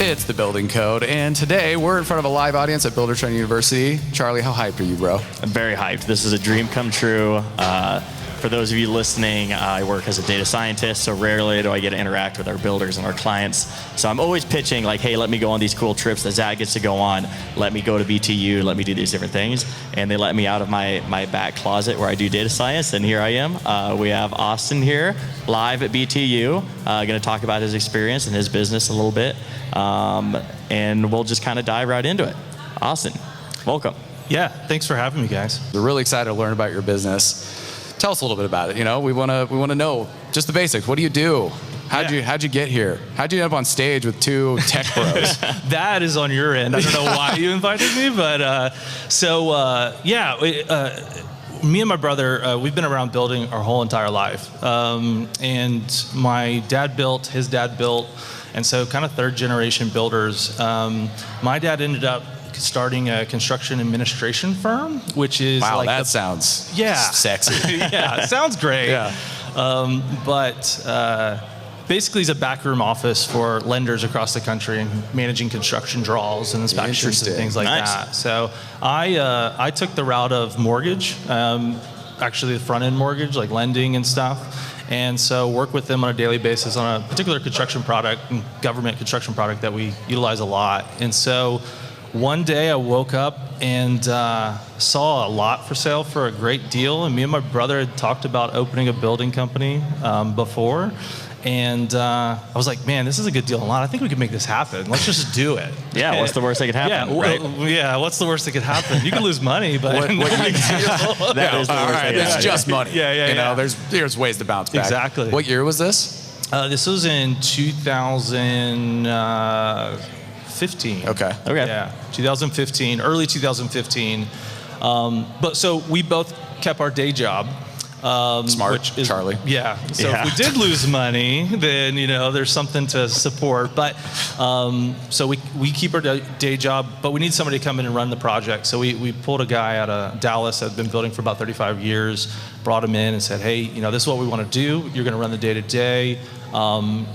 It's the Building Code, and today we're in front of a live audience at Buildertrend University. Charlie, how hyped are you, bro? I'm very hyped. This is a dream come true. For those of you listening, I work as a data scientist, so rarely do I get to interact with our builders and our clients. So I'm always pitching like, hey, let me go on these cool trips that Zach gets to go on. Let me go to BTU, let me do these different things. And they let me out of my back closet where I do data science, and here I am. We have Austin here, live at BTU, going to talk about his experience and his business a little bit. And we'll just kind of dive right into it. Austin, welcome. Yeah, thanks for having me, guys. We're really excited to learn about your business. Tell us a little bit about it. You know, we want to know just the basics. What do you do? How'd you get here? How'd you end up on stage with two tech bros? That is on your end. I don't know why you invited me, but me and my brother, we've been around building our whole entire life. And my dad built, his dad built, and so kind of third generation builders. My dad ended up starting a construction administration firm, which is that sounds sexy. Yeah, it sounds great. Yeah. Basically, it's a backroom office for lenders across the country and managing construction draws and inspections and things like that. So I took the route of mortgage, actually the front end mortgage, like lending and stuff. And so work with them on a daily basis on a particular construction product, government construction product that we utilize a lot. And so one day I woke up and saw a lot for sale for a great deal, and me and my brother had talked about opening a building company before, and I was like, man, this is a good deal a lot. I think we can make this happen. Let's just do it. Yeah, what's the worst that could happen? What's the worst that could happen? You can lose money, but that is the worst that could happen. It's just money. Yeah. There's ways to bounce back. Exactly. What year was this? This was in 2015. Okay. Yeah, 2015, early 2015. But so we both kept our day job. Smart, Charlie. Yeah. So if we did lose money, then there's something to support. But so we keep our day job, but we need somebody to come in and run the project. So we pulled a guy out of Dallas that had been building for about 35 years, brought him in and said, hey, this is what we want to do. You're going to run the day to day, and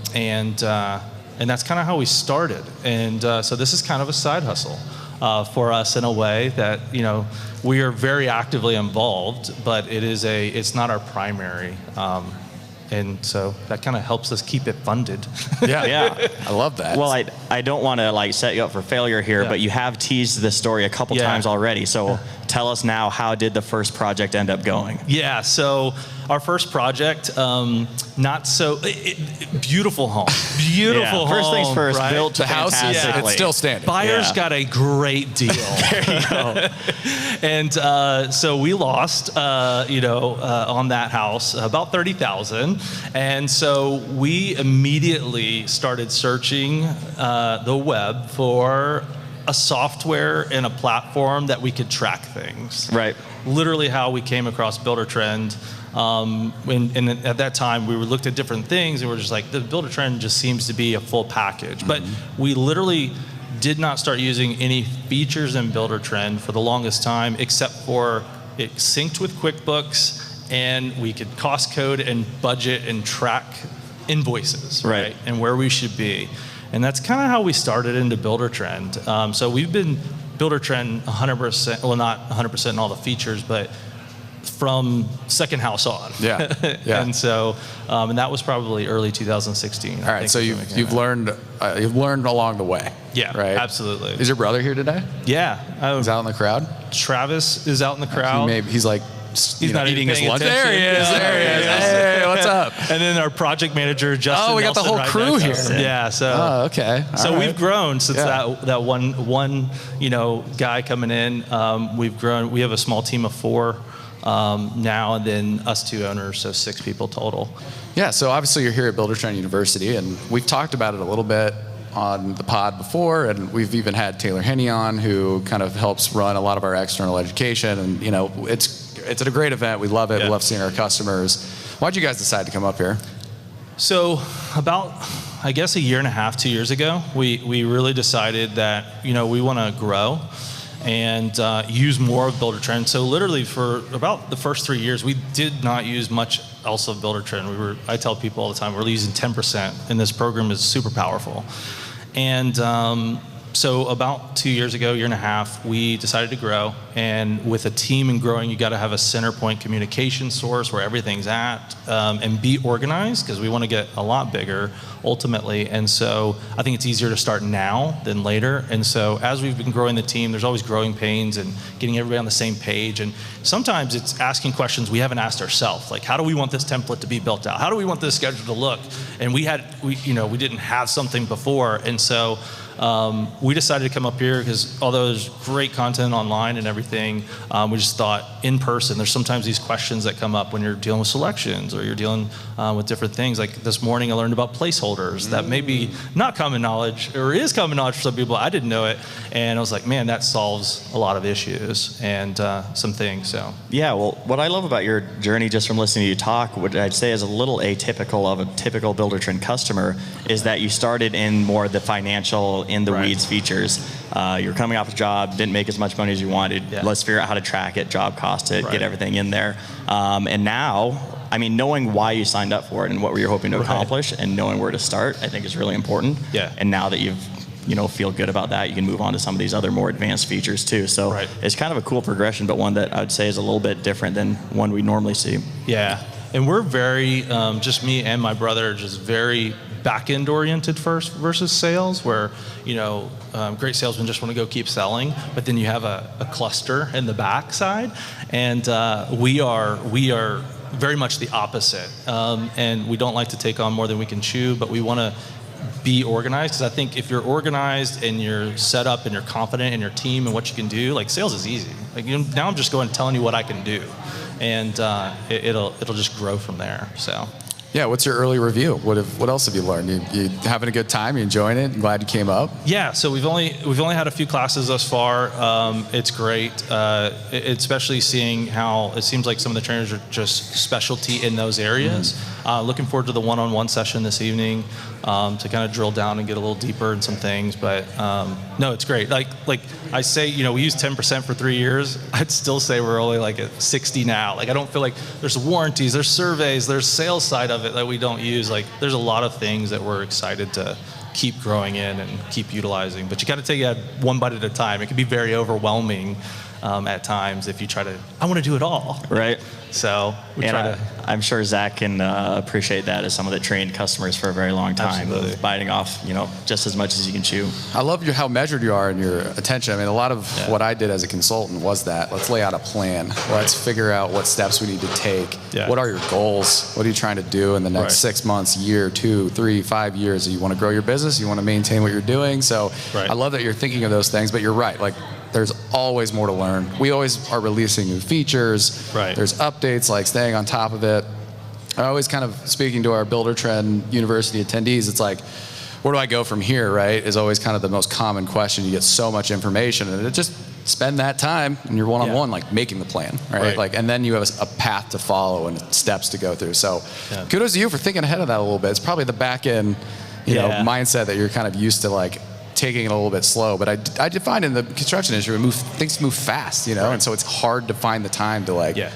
that's kind of how we started. And so this is kind of a side hustle for us in a way that, we are very actively involved, but it's not our primary. And so that kind of helps us keep it funded. Yeah. I love that. Well, I don't want to set you up for failure here, but you have teased this story a couple times already. So tell us now, how did the first project end up going? Yeah, so our first project, not so beautiful home. Beautiful home. First things first, right? built the house it's still standing. Buyers got a great deal. There you go. And so we lost, on that house about $30,000, and so we immediately started searching the web for a software and a platform that we could track things. Right. Literally how we came across Buildertrend. And at that time, we looked at different things, and we're just like, the Buildertrend just seems to be a full package. But we literally did not start using any features in Buildertrend for the longest time, except for it synced with QuickBooks, and we could cost code and budget and track invoices, right? And where we should be. And that's kind of how we started into Buildertrend. So we've been Buildertrend 100%, well, not 100% in all the features, but from second house on. Yeah. And so, and that was probably early 2016. All right, so you've learned along the way. Yeah, right? Absolutely. Is your brother here today? Yeah. He's out in the crowd? Travis is out in the crowd. He's like, he's not eating his lunch. Attention. There he is. Hey, what's up? And then our project manager, Justin. Oh, we got the whole crew here. Yeah. So. Oh, okay. So we've grown since that one guy coming in. We've grown. We have a small team of 4 now, and then us 2 owners, so 6 people total. Yeah. So obviously you're here at Buildertrend University, and we've talked about it a little bit on the pod before, and we've even had Taylor Henney on, who kind of helps run a lot of our external education, and it's a great event. We love it. We love seeing our customers. Why'd you guys decide to come up here? So about, I guess, 1.5 years, 2 years ago, we really decided that we want to grow and use more of Buildertrend. So literally for about the first 3 years, we did not use much else of Buildertrend. I tell people all the time, we're using 10%, and this program is super powerful. And so about 2 years ago, year and a half, we decided to grow. And with a team and growing, you got to have a center point communication source where everything's at, and be organized, because we want to get a lot bigger ultimately. And so I think it's easier to start now than later. And so as we've been growing the team, there's always growing pains and getting everybody on the same page. And sometimes it's asking questions we haven't asked ourselves, like, how do we want this template to be built out? How do we want this schedule to look? And we didn't have something before. And so we decided to come up here because although there's great content online and everything, we just thought in person, there's sometimes these questions that come up when you're dealing with selections or you're dealing with different things. Like this morning I learned about placeholders that may be not common knowledge or is common knowledge for some people. I didn't know it. And I was like, man, that solves a lot of issues and some things. So yeah, well, what I love about your journey just from listening to you talk, what I'd say is a little atypical of a typical Buildertrend customer is that you started in more the financial, in the weeds features. You're coming off a job, didn't make as much money as you wanted. Yeah. Let's figure out how to track it, job cost it, get everything in there. And now, I mean, knowing why you signed up for it and what you're hoping to accomplish and knowing where to start, I think is really important. Yeah. And now that you've feel good about that, you can move on to some of these other more advanced features too. So it's kind of a cool progression, but one that I would say is a little bit different than one we normally see. Yeah. And we're very, just me and my brother, just very back-end oriented first versus sales, where great salesmen just want to go keep selling, but then you have a cluster in the back side, and we are very much the opposite, and we don't like to take on more than we can chew, but we want to be organized, because I think if you're organized and you're set up and you're confident in your team and what you can do, like sales is easy. Like now I'm just going and telling you what I can do, and it'll just grow from there. So. Yeah, what's your early review? What else have you learned? You having a good time? You enjoying it? Glad you came up? Yeah, so we've only had a few classes thus far. It's great, especially seeing how it seems like some of the trainers are just specialty in those areas. Looking forward to the one-on-one session this evening to kind of drill down and get a little deeper in some things. But no, it's great. Like I say, we used 10% for 3 years. I'd still say we're only like at 60 now. Like I don't feel like there's warranties, there's surveys, there's sales side of it that we don't use. Like there's a lot of things that we're excited to keep growing in and keep utilizing. But you got to take it one bite at a time. It can be very overwhelming at times if you try to, I want to do it all. Right. So we try to. I'm sure Zach can appreciate that as someone that trained customers for a very long time, biting off, just as much as you can chew. I love how measured you are in your attention. I mean, a lot of what I did as a consultant was that. Let's lay out a plan. Let's figure out what steps we need to take. Yeah. What are your goals? What are you trying to do in the next 6 months, year, 2, 3, 5 years? You want to grow your business? You want to maintain what you're doing? So I love that you're thinking of those things, but you're right. Like, there's always more to learn. We always are releasing new features. There's updates, like staying on top of it. I always kind of, speaking to our Buildertrend University attendees, it's like, where do I go from here, right? Is always kind of the most common question. You get so much information, and it just spend that time in your one-on-one, like making the plan, right? Like, and then you have a path to follow and steps to go through. So kudos to you for thinking ahead of that a little bit. It's probably the back end, mindset that you're kind of used to, like, taking it a little bit slow, but I did find in the construction industry, things move fast, and so it's hard to find the time to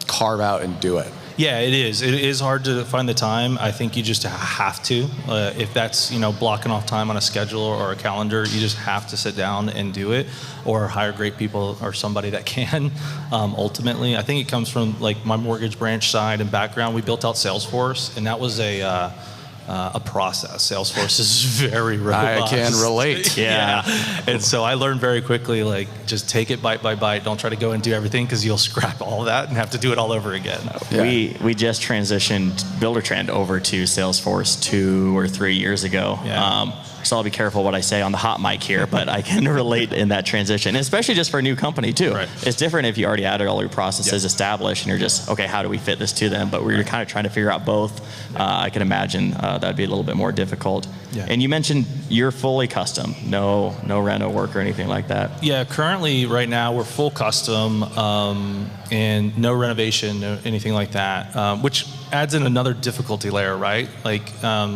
carve out and do it. Yeah, it is. It is hard to find the time. I think you just have to. If that's, blocking off time on a schedule or a calendar, you just have to sit down and do it, or hire great people or somebody that can. Ultimately, I think it comes from like my mortgage branch side and background. We built out Salesforce, and that was a process. Salesforce is very robust. I can relate. Yeah. And so I learned very quickly, like, just take it bite by bite. Don't try to go and do everything, because you'll scrap all of that and have to do it all over again. Yeah. We just transitioned Buildertrend over to Salesforce 2 or 3 years ago. Yeah. So I'll be careful what I say on the hot mic here, but I can relate in that transition, especially just for a new company too. Right. It's different if you already had all your processes established and you're just, okay, how do we fit this to them? But we're kind of trying to figure out both. I can imagine that'd be a little bit more difficult. Yeah. And you mentioned you're fully custom, no reno work or anything like that. Yeah, currently right now we're full custom and no renovation, no anything like that, which adds in another difficulty layer, right? Like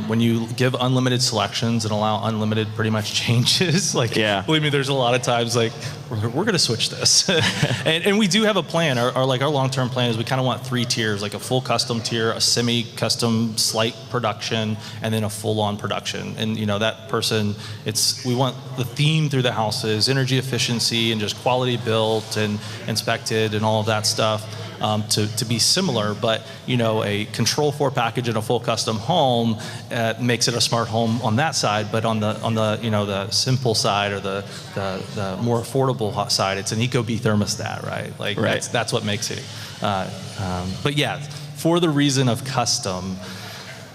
when you give unlimited selections and allow unlimited pretty much changes, like believe me, there's a lot of times like we're going to switch this. and we do have a plan. Our long-term plan is we kind of want 3 tiers, like a full custom tier, a semi-custom slight production, and then a full-on production. construction. And that person, we want the theme through the houses, energy efficiency and just quality built and inspected and all of that stuff to be similar. But a Control 4 package in a full custom home makes it a smart home on that side. But on the the simple side or the more affordable side, it's an Ecobee thermostat, right? Like that's what makes it. But yeah, for the reason of custom,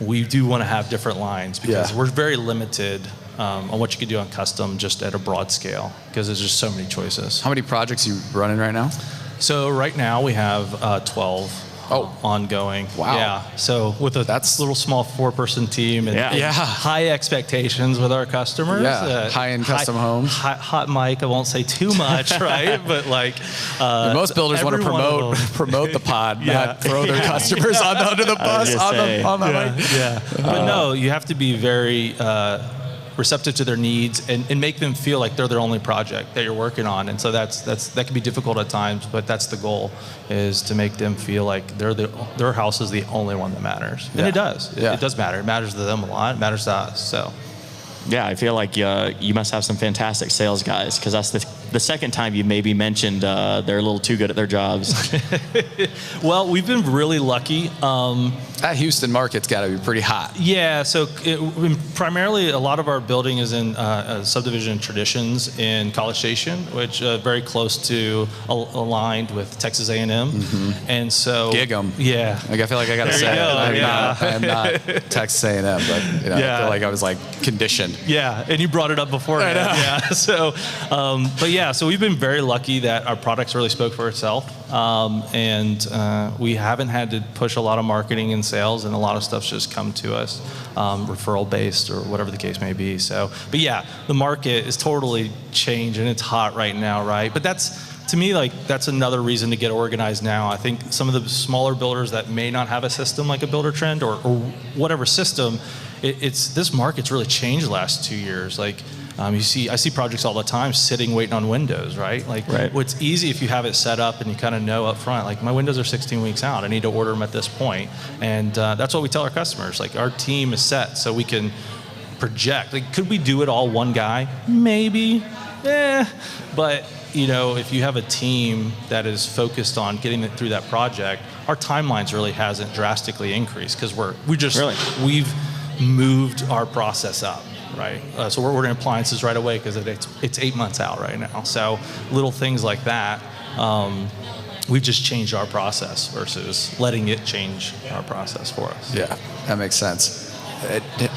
we do want to have different lines because we're very limited on what you can do on custom just at a broad scale because there's just so many choices. How many projects are you running right now? So right now we have 12 ongoing. Wow. Yeah. So with that's little small 4-person team and high expectations with our customers. Yeah. High-end custom homes. Hot mic. I won't say too much, right? But most builders want to promote the pod, not throw their customers under the bus on the mic. Yeah. But no, you have to be very receptive to their needs and make them feel like they're their only project that you're working on. And so that can be difficult at times, but that's the goal, is to make them feel like their house is the only one that matters. And it does. It does matter. It matters to them a lot. It matters to us. So. Yeah, I feel like you must have some fantastic sales guys, because that's the second time you maybe mentioned they're a little too good at their jobs. Well, we've been really lucky. That Houston market's got to be pretty hot. Yeah, so primarily a lot of our building is in subdivision Traditions in College Station, which very close to aligned with Texas A&M. Mm-hmm. And so gig 'em. Yeah. Like, I feel like I got to say I am not Texas A&M, but I feel like I was like conditioned. Yeah, and you brought it up before. Yeah. So, so we've been very lucky that our products really spoke for itself, and we haven't had to push a lot of marketing and sales, and a lot of stuff's just come to us, referral based or whatever the case may be. So, but yeah, the market is totally changed and it's hot right now, right? But to me, that's another reason to get organized now. I think some of the smaller builders that may not have a system like a Buildertrend or whatever system, this market's really changed the last 2 years. I see projects all the time sitting waiting on windows, right? Well, it's easy if you have it set up and you kind of know up front, my windows are 16 weeks out. I need to order them at this point. And that's what we tell our customers. Our team is set so we can project. Could we do it all one guy? Maybe. But if you have a team that is focused on getting it through that project, our timelines really hasn't drastically increased because we've moved our process up. Right, so we're ordering appliances right away because it's 8 months out right now. So little things like that, we've just changed our process versus letting it change our process for us. Yeah, that makes sense.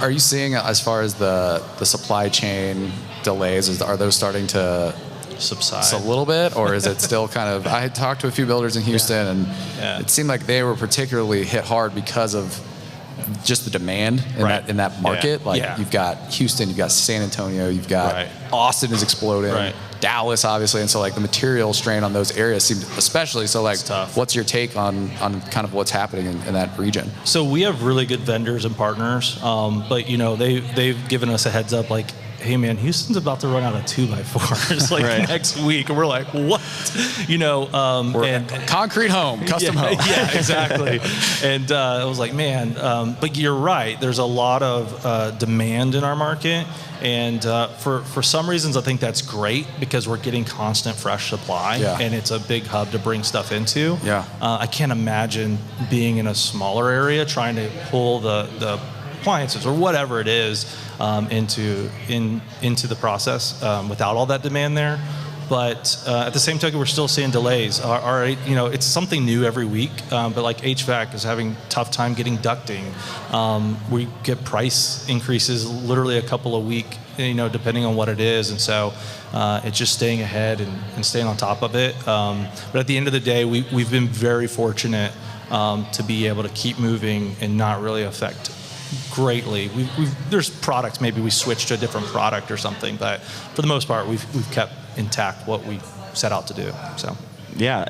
Are you seeing, as far as the supply chain delays, are those starting to subside a little bit, or is it still kind of? I had talked to a few builders in Houston, and it seemed like they were particularly hit hard because of just the demand in that market. You've got Houston, you've got San Antonio, you've got Austin is exploding, Dallas obviously, and so the material strain on those areas seemed especially so. What's your take on kind of what's happening in that region? So we have really good vendors and partners, but they've given us a heads up hey man, Houston's about to run out of 2x4s next week, and we're like, what? And concrete home, custom home. Yeah, exactly. And I was like, man, but you're right. There's a lot of demand in our market, and for some reasons, I think that's great because we're getting constant fresh supply, and it's a big hub to bring stuff into. I can't imagine being in a smaller area trying to pull the appliances or whatever it is into the process without all that demand there. But at the same token, we're still seeing delays. It's something new every week, but HVAC is having a tough time getting ducting. We get price increases literally a couple a week, depending on what it is. And so it's just staying ahead and staying on top of it. But at the end of the day, we've been very fortunate to be able to keep moving and not really affect greatly. There's products, maybe we switch to a different product or something, but for the most part, we've kept intact what we set out to do. So, yeah,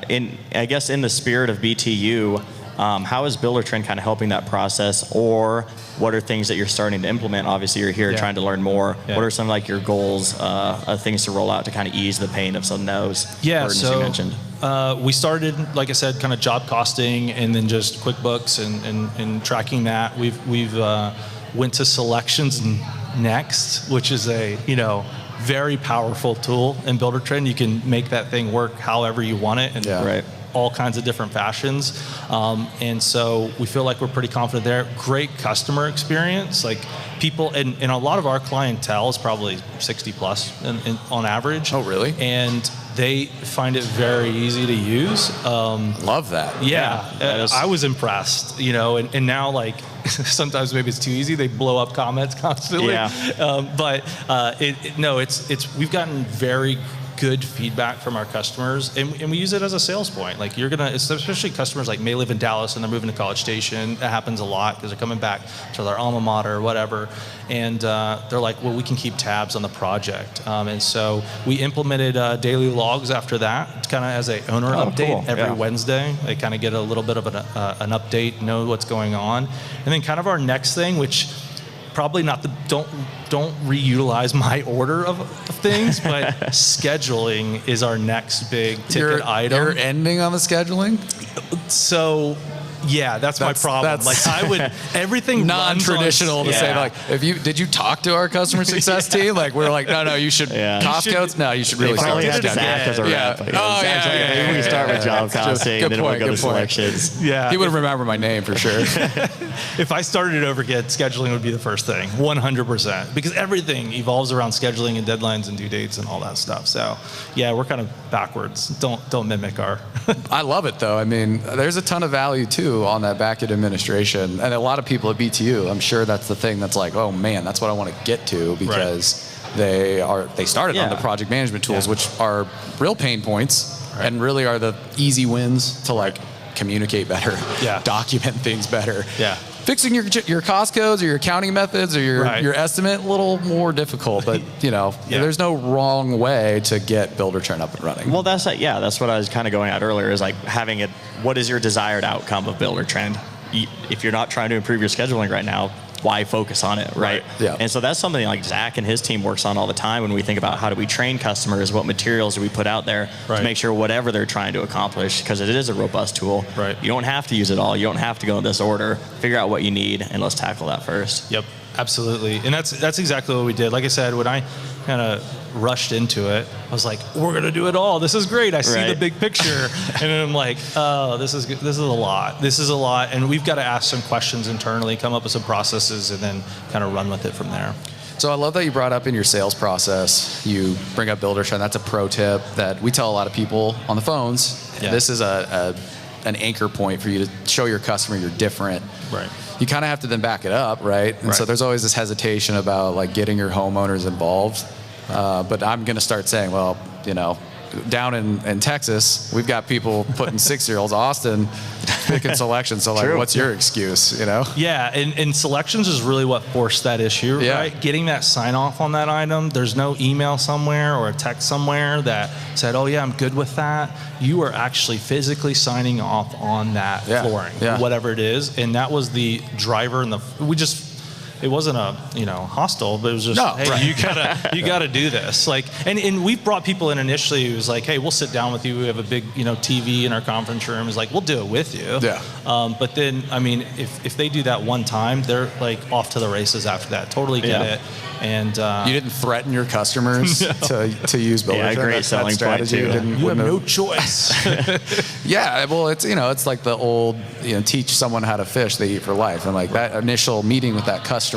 I guess in the spirit of BTU, how is Buildertrend kind of helping that process, or what are things that you're starting to implement? Obviously, you're here trying to learn more. What are some your goals, things to roll out to kind of ease the pain of some of those burdens you mentioned? We started, like I said, kind of job costing and then just QuickBooks and tracking that. We've went to selections and Next, which is a very powerful tool in Buildertrend. You can make that thing work however you want it, and all kinds of different fashions. And so we feel like we're pretty confident there. Great customer experience. Like people, and a lot of our clientele is probably 60 plus on average. Oh, really? And they find it very easy to use. Love that. Yeah, I was impressed, and now like sometimes maybe it's too easy. They blow up comments constantly. Yeah. But we've gotten very good feedback from our customers, and we use it as a sales point. Like especially customers like may live in Dallas and they're moving to College Station. That happens a lot because they're coming back to their alma mater or whatever, and they're like, well, we can keep tabs on the project, and so we implemented daily logs after that, kind of as a owner update every Wednesday. They kind of get a little bit of an update, know what's going on, and then kind of our next thing, which probably not don't reutilize my order of things, but scheduling is our next big ticket item. You're ending on the scheduling? So yeah, that's my problem. Like I would everything non-traditional to say like did you talk to our customer success team? Like we're like no you should Costco's no you should really start have Zach as a rep. Maybe we start with job costing and then we'll go to selections. Yeah, he would remember my name for sure. If I started it over again, scheduling would be the first thing, 100%, because everything evolves around scheduling and deadlines and due dates and all that stuff. So yeah, we're kind of backwards. Don't mimic our. I love it though. I mean, there's a ton of value too on that back-end administration, and a lot of people at BTU, I'm sure that's the thing that's like, oh man, that's what I want to get to, because they started on the project management tools, which are real pain points and really are the easy wins to like communicate better, document things better. Fixing your cost codes or your accounting methods or your estimate, a little more difficult, but there's no wrong way to get Buildertrend up and running. Well, that's what I was kind of going at earlier, is like having it, what is your desired outcome of Buildertrend? If you're not trying to improve your scheduling right now, why focus on it, right? Yeah. And so that's something like Zach and his team works on all the time when we think about how do we train customers, what materials do we put out there to make sure whatever they're trying to accomplish, because it is a robust tool. Right. You don't have to use it all. You don't have to go in this order. Figure out what you need, and let's tackle that first. Yep, absolutely. And that's exactly what we did. Like I said, when I kind of rushed into it, I was like, we're going to do it all. This is great. I see the big picture. And then I'm like, oh, this is a lot. This is a lot. And we've got to ask some questions internally, come up with some processes, and then kind of run with it from there. So I love that you brought up in your sales process, you bring up Buildertrend. That's a pro tip that we tell a lot of people on the phones. Yeah. This is an anchor point for you to show your customer you're different. Right. You kind of have to then back it up, right? And so there's always this hesitation about like getting your homeowners involved. But I'm going to start saying, well, down in Texas, we've got people putting 6-year-olds, Austin, picking selections. So like, what's your excuse, Yeah, and selections is really what forced that issue, right? Getting that sign off on that item. There's no email somewhere or a text somewhere that said, oh yeah, I'm good with that. You are actually physically signing off on that flooring, whatever it is. And that was the driver, and it wasn't a hostile, but it was just you gotta do this. Like, and we've brought people in initially who was like, hey, we'll sit down with you. We have a big TV in our conference room. It's like, we'll do it with you. Yeah. But then I mean, if they do that one time, they're like off to the races after that. Totally get it. And you didn't threaten your customers to use Buildertrend. Yeah, great selling strategy. You have no choice. Yeah, well, it's like the old teach someone how to fish, they eat for life, and like that initial meeting with that customer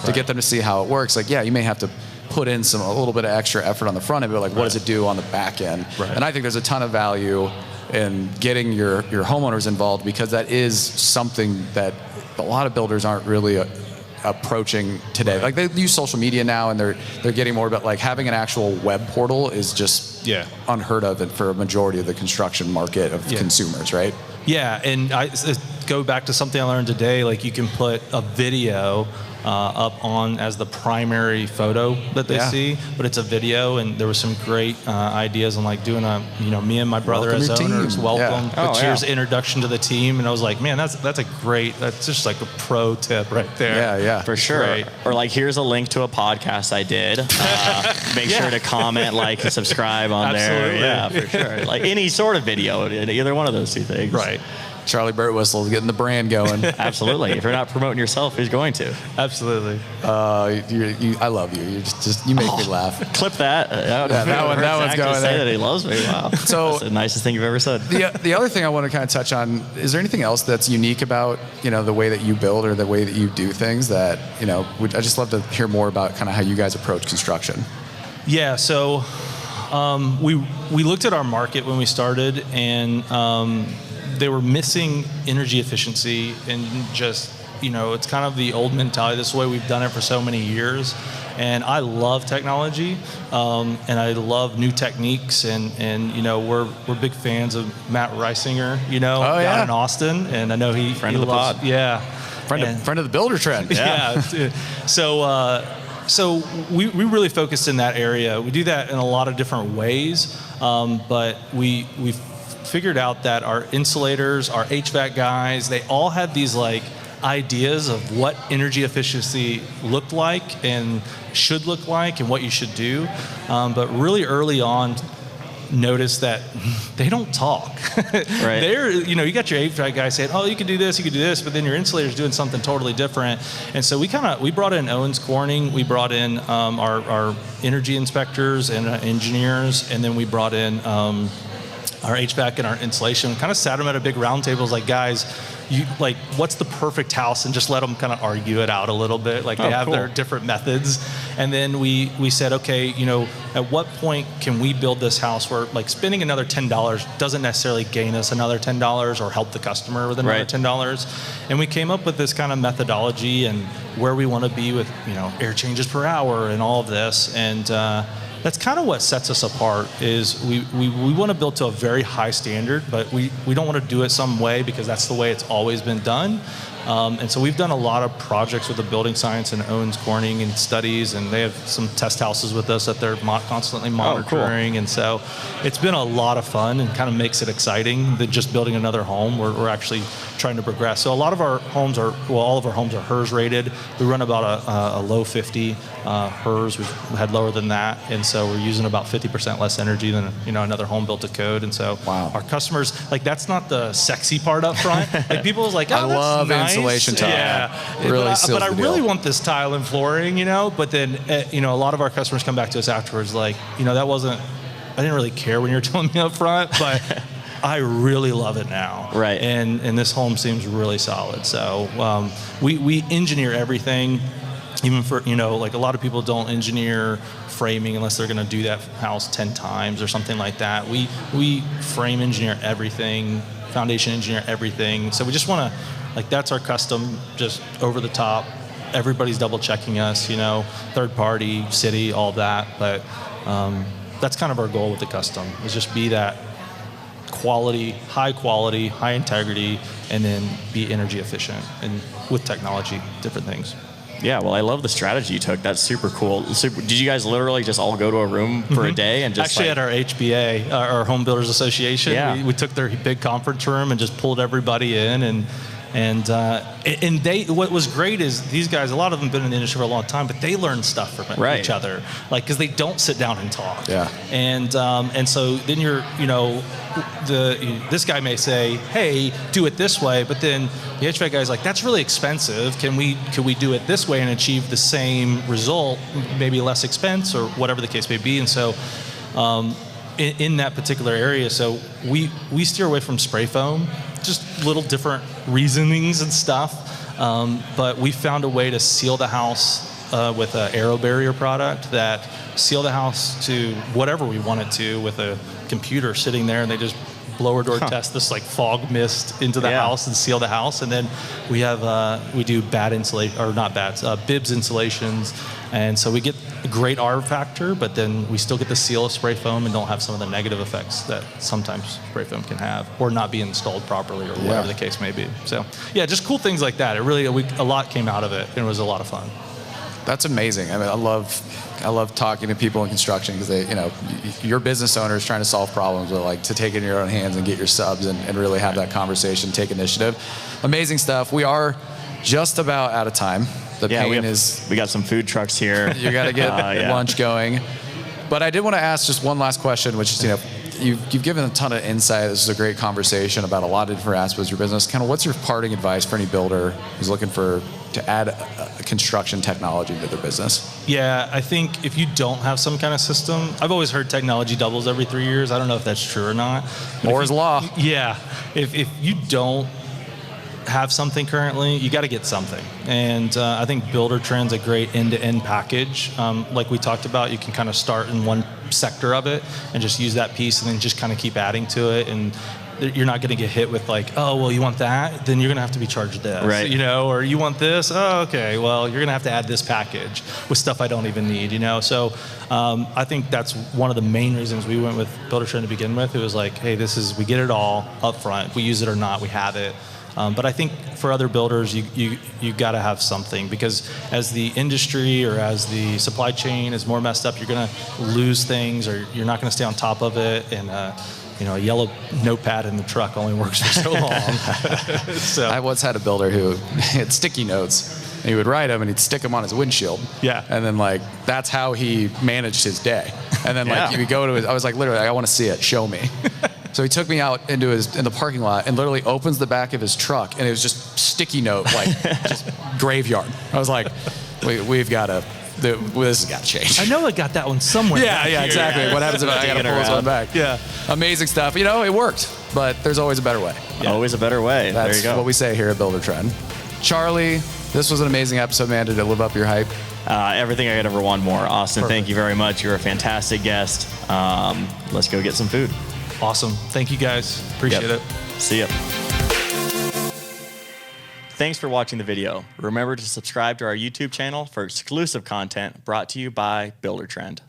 to get them to see how it works. Like, you may have to put in a little bit of extra effort on the front end, but like, what does it do on the back end? Right. And I think there's a ton of value in getting your homeowners involved, because that is something that a lot of builders aren't really approaching today. Like, they use social media now, and they're getting more, but like having an actual web portal is just unheard of for a majority of the construction market of consumers, right? Yeah, and I go back to something I learned today. Like, you can put a video up on as the primary photo that they see, but it's a video, and there was some great ideas on like doing me and my brother as owners, welcome, cheers, introduction to the team, and I was like, man, that's just like a pro tip right there. Yeah, for sure. Great. Or like, here's a link to a podcast I did. Make sure to comment, like, and subscribe on there. Yeah, for sure. Like any sort of video, either one of those two things. Right. Charley Burt Whistle, getting the brand going. Absolutely. If you're not promoting yourself, who's going to? Absolutely. I love you. You you make me laugh. Clip that. That one's going say there. that he loves me. Wow. So That's the nicest thing you've ever said. the other thing I want to kind of touch on, is there anything else that's unique about, the way that you build or the way that you do things that, I just love to hear more about kind of how you guys approach construction. Yeah, so we looked at our market when we started, and they were missing energy efficiency, and just, it's kind of the old mentality. This is the way we've done it for so many years. And I love technology, and I love new techniques, and we're big fans of Matt Reisinger, down in Austin, and I know he Friend of the loves, pod. yeah, Friend of the Buildertrend. yeah. So we really focused in that area. We do that in a lot of different ways, but we figured out that our insulators, our HVAC guys, they all had these ideas of what energy efficiency looked like and should look like and what you should do. But really early on, noticed that they don't talk. Right. They're, you got your HVAC guy saying, oh, you can do this, but then your insulator's doing something totally different. And so we brought in Owens Corning, we brought in our energy inspectors and engineers, and then we brought in our HVAC and our insulation, kind of sat them at a big round table, like, guys, what's the perfect house, and just let them kind of argue it out a little bit. They have their different methods. And then we said, okay, at what point can we build this house where spending another $10 doesn't necessarily gain us another $10 or help the customer with another $10. And we came up with this kind of methodology and where we want to be with, air changes per hour and all of this. And that's kind of what sets us apart. Is we want to build to a very high standard, but we don't want to do it some way because that's the way it's always been done. And so we've done a lot of projects with the building science and Owens Corning and studies, and they have some test houses with us that they're constantly monitoring. Cool. And so it's been a lot of fun and kind of makes it exciting than just building another home. We're actually trying to progress. So a lot of our homes all of our homes are HERS rated. We run about a low 50 HERS. We've had lower than that, and so we're using about 50% less energy than another home built to code. And so our customers, that's not the sexy part up front. People was like, oh, I love nice. Insulation tile. Yeah, really but I really want this tile and flooring, But then, a lot of our customers come back to us afterwards, that wasn't. I didn't really care when you were telling me up front, but I really love it now. Right. And this home seems really solid. So we engineer everything, even for a lot of people don't engineer framing unless they're going to do that house 10 times or something like that. We frame engineer everything, foundation engineer everything. So we just want to. That's our custom, just over the top. Everybody's double checking us, third party, city, all that. But that's kind of our goal with the custom, is just be that quality, high integrity, and then be energy efficient, and with technology, different things. Yeah, well, I love the strategy you took. That's super cool. Did you guys literally just all go to a room for a day and just actually at our HBA, our Home Builders Association, we took their big conference room and just pulled everybody in and they. What was great is these guys. A lot of them have been in the industry for a long time, but they learn stuff from each other, because they don't sit down and talk. Yeah. And so then this guy may say, "Hey, do it this way," but then the HVAC guy's like, "That's really expensive. Could we do it this way and achieve the same result, maybe less expense or whatever the case may be?" And so. In that particular area, so we steer away from spray foam, just little different reasonings and stuff, but we found a way to seal the house with an aero barrier product that seal the house to whatever we want it to, with a computer sitting there, and they just blower door test this fog mist into the house and seal the house. And then we do bibs insulations, and so we get a great R factor, but then we still get the seal of spray foam and don't have some of the negative effects that sometimes spray foam can have, or not be installed properly, or whatever the case may be. So just cool things like that. It really a lot came out of it, and it was a lot of fun. That's amazing. I mean, I love talking to people in construction, because they, your business owner is trying to solve problems, but to take it in your own hands and get your subs and really have that conversation, take initiative. Amazing stuff. We are just about out of time. The pain is. We got some food trucks here. You got to get lunch going. But I did want to ask just one last question, which is, you've given a ton of insight. This is a great conversation about a lot of different aspects of your business. Kind of what's your parting advice for any builder who's looking to add a construction technology to their business? Yeah, I think if you don't have some kind of system, I've always heard technology doubles every 3 years. I don't know if that's true or not. Moore's Law. Yeah, if you don't have something currently, you got to get something. And I think Buildertrend's a great end-to-end package. Like we talked about, you can kind of start in one sector of it and just use that piece and then just kind of keep adding to it. And you're not going to get hit with like, oh, well, you want that? Then you're going to have to be charged this, right? You know, or you want this? Oh, okay. Well, you're going to have to add this package with stuff I don't even need, you know? So I think that's one of the main reasons we went with Buildertrend to begin with. It was like, hey, we get it all up front. If we use it or not, we have it. But I think for other builders, you got to have something, because as the industry or as the supply chain is more messed up, you're going to lose things, or you're not going to stay on top of it. And a yellow notepad in the truck only works for so long. So I once had a builder who had sticky notes, and he would write them and he'd stick them on his windshield. Yeah. And then that's how he managed his day. And then he would go to I was like, literally, I want to see it. Show me. So he took me out in the parking lot and literally opens the back of his truck, and it was just sticky note, just graveyard. I was like, we've got to. This has got to change. I know I got that one somewhere. Yeah, exactly. Yeah. What happens if I got to pull this one back? Yeah. Amazing stuff. It worked, but there's always a better way. Yeah. Always a better way. That's there you go. what we say here at Buildertrend. Charley, this was an amazing episode, man. Did it live up to your hype? Everything I could ever want more. Austin, Perfect. Thank you very much. You're a fantastic guest. Let's go get some food. Awesome. Thank you, guys. Appreciate it. See ya. Thanks for watching the video. Remember to subscribe to our YouTube channel for exclusive content brought to you by Buildertrend.